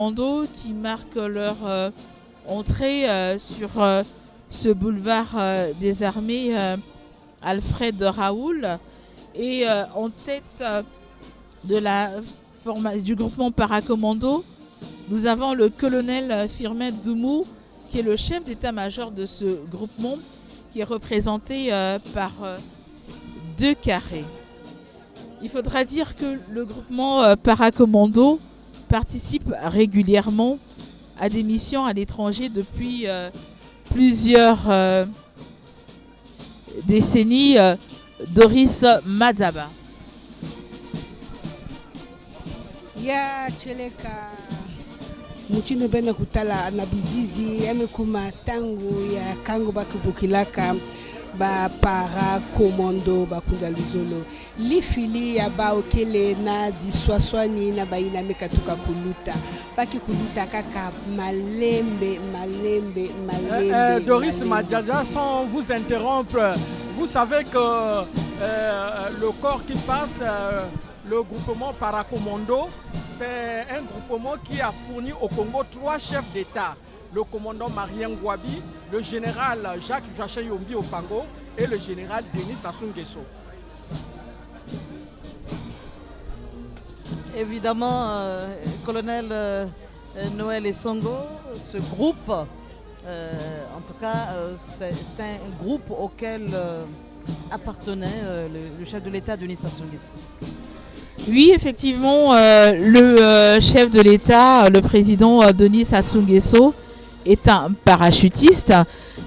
Commando qui marquent leur entrée sur ce boulevard des armées Alfred Raoul. Et en tête du groupement Paracommando, nous avons le colonel Firmin Doumou, qui est le chef d'état-major de ce groupement, qui est représenté par deux carrés. Il faudra dire que le groupement Paracommando participe régulièrement à des missions à l'étranger depuis plusieurs décennies. Doris Madzaba. Ya cheleka muchino bena kutala na bizizi yamekuma tangu ya kango bakubukilaka ba para commando bakunda luzolo lifili ya ba okele na diswaswani na baina mekatuka kuluta baki kuluta kaka malembe. Doris Madzaba, sans vous interrompre, vous savez que le corps qui passe, le groupement Paracommando, c'est un groupement qui a fourni au Congo 3 chefs d'État. Le commandant Marien Ngouabi, le général Jacques Joachim Yombi Opango et le général Denis Sassou Nguesso. Évidemment, colonel Noël Essongo, ce groupe, en tout cas, c'est un groupe auquel appartenait le chef de l'État Denis Sassou Nguesso. Oui, effectivement, le chef de l'État, le président Denis Sassou Nguesso, est un parachutiste,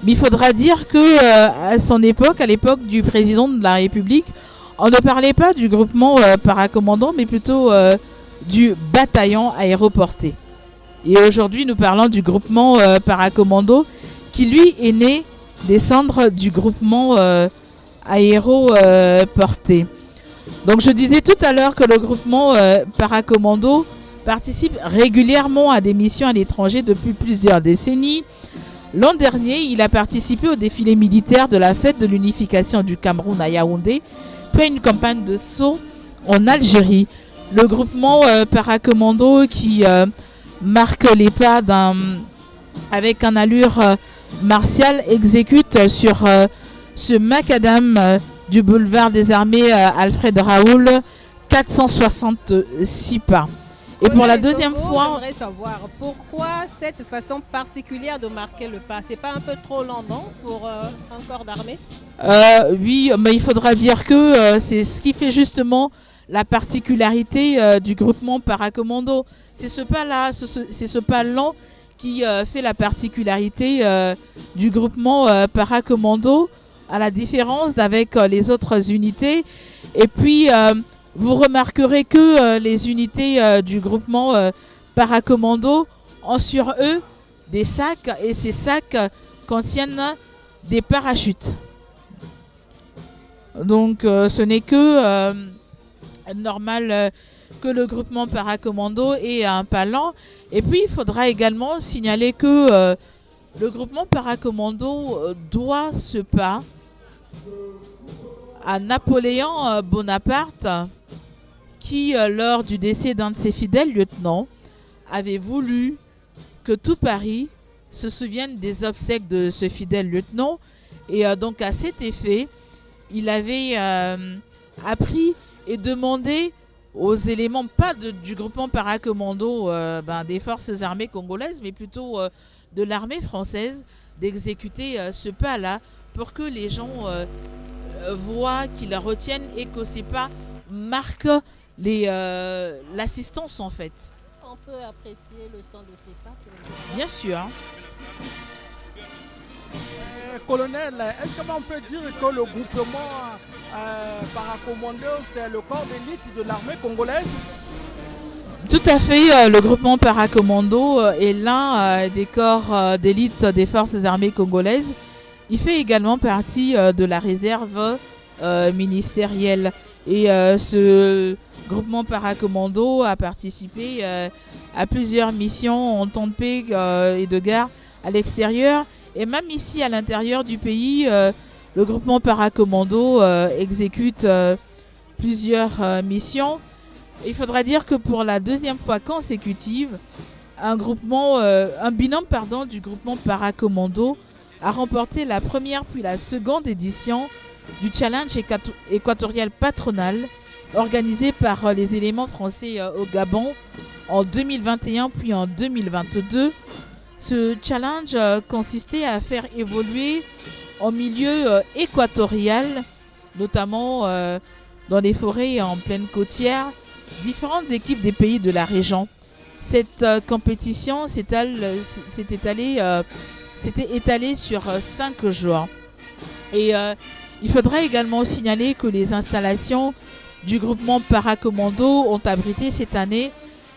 mais il faudra dire que à son époque, à l'époque du président de la République, on ne parlait pas du groupement paracommandant, mais plutôt du bataillon aéroporté. Et aujourd'hui, nous parlons du groupement paracommando, qui lui est né des cendres du groupement aéroporté. Donc je disais tout à l'heure que le groupement Paracommando participe régulièrement à des missions à l'étranger depuis plusieurs décennies. L'an dernier, il a participé au défilé militaire de la fête de l'unification du Cameroun à Yaoundé, puis à une campagne de saut en Algérie. Le groupement Paracommando qui marque les pas avec un allure martiale exécute sur ce macadam du boulevard des armées Alfred Raoul 466 pas. Et pour la deuxième fois, j'aimerais savoir pourquoi cette façon particulière de marquer le pas. C'est pas un peu trop lent, non, pour un corps d'armée? Oui, mais il faudra dire que c'est ce qui fait justement la particularité du groupement Paracommando. C'est ce pas-là, c'est ce pas lent qui fait la particularité du groupement Paracommando, à la différence d'avec les autres unités. Et puis, vous remarquerez que les unités du groupement Paracommando ont sur eux des sacs, et ces sacs contiennent des parachutes. Donc, ce n'est que normal que le groupement Paracommando ait un pas lent. Et puis, il faudra également signaler que le groupement Paracommando doit ce pas à Napoléon Bonaparte, qui, lors du décès d'un de ses fidèles lieutenants, avait voulu que tout Paris se souvienne des obsèques de ce fidèle lieutenant. Et donc, à cet effet, il avait appris et demandé aux éléments, pas du groupement Paracommando des forces armées congolaises, mais plutôt de l'armée française, d'exécuter ce pas-là pour que les gens voient, qu'ils retiennent, et que ces pas marquent l'assistance en fait. On peut apprécier le son de ces pas sur le... Bien sûr. Colonel, est-ce qu'on peut dire que le groupement Paracommando, c'est le corps d'élite de l'armée congolaise? Tout à fait, le groupement Paracommando est l'un des corps d'élite des forces armées congolaises. Il fait également partie de la réserve ministérielle. Et ce groupement Paracommando a participé à plusieurs missions en temps de paix et de guerre à l'extérieur. Et même ici, à l'intérieur du pays, le groupement Paracommando exécute plusieurs missions. Il faudra dire que pour la deuxième fois consécutive, un binôme du groupement Paracommando a remporté la première puis la seconde édition du challenge équatorial patronal organisé par les éléments français au Gabon en 2021 puis en 2022. Ce challenge consistait à faire évoluer en milieu équatorial, notamment dans les forêts en plaine côtière, différentes équipes des pays de la région. Cette compétition s'était étalée sur 5 jours. Et il faudrait également signaler que les installations du groupement Paracommando ont abrité cette année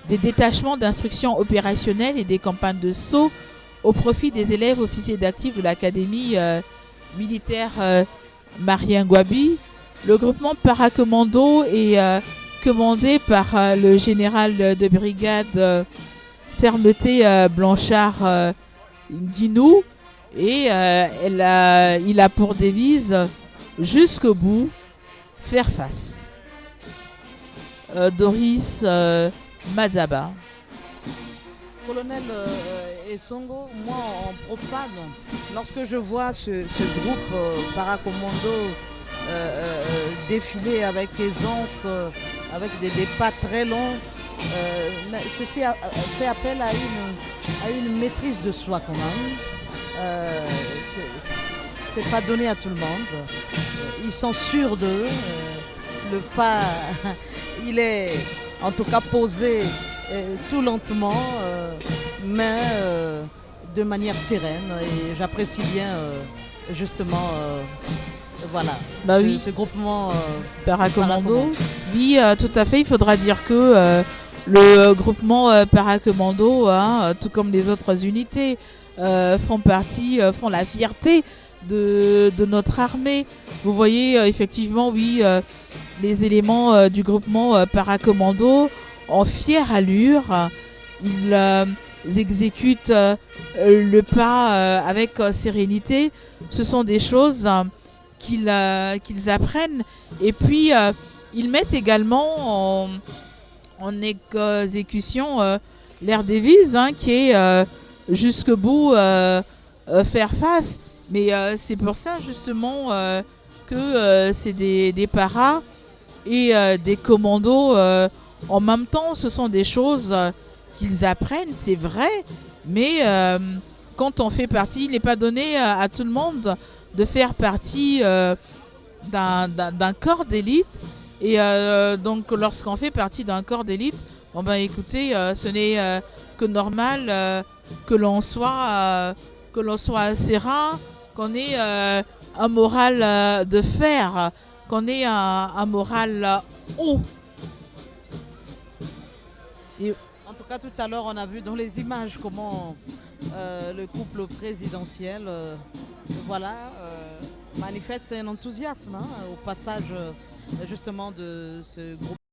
des détachements d'instruction opérationnelle et des campagnes de saut au profit des élèves officiers d'actifs de l'Académie militaire Mariengouabi. Le groupement Paracommando est commandé par le général de brigade Fermeté Blanchard Guinou et il a pour devise jusqu'au bout, faire face. Doris Mazaba. Colonel Essongo, moi en profane, lorsque je vois ce groupe Paracommando défiler avec aisance, avec des pas très longs, mais ceci fait appel à une maîtrise de soi quand même. C'est pas donné à tout le monde. Ils sont sûrs d'eux. Le pas, il est en tout cas posé tout lentement, mais de manière sereine. Et j'apprécie bien justement voilà, ce groupement Paracommando. Oui, tout à fait. Il faudra dire que le groupement Paracommando, tout comme les autres unités, font la fierté de notre armée. Vous voyez effectivement, oui, les éléments du groupement Paracommando en fière allure. Ils exécutent le pas avec sérénité. Ce sont des choses qu'ils apprennent. Et puis, ils mettent également en exécution leur devise, qui est jusqu'au bout faire face. Mais c'est pour ça justement que c'est des paras et des commandos en même temps. Ce sont des choses qu'ils apprennent, c'est vrai, mais quand on fait partie, il n'est pas donné à tout le monde de faire partie d'un corps d'élite. Et donc lorsqu'on fait partie d'un corps d'élite, bon ben écoutez, ce n'est que normal que l'on soit serein, qu'on ait un moral de fer, qu'on ait un moral haut. Et en tout cas, tout à l'heure, on a vu dans les images comment le couple présidentiel manifeste un enthousiasme au passage justement de ce groupe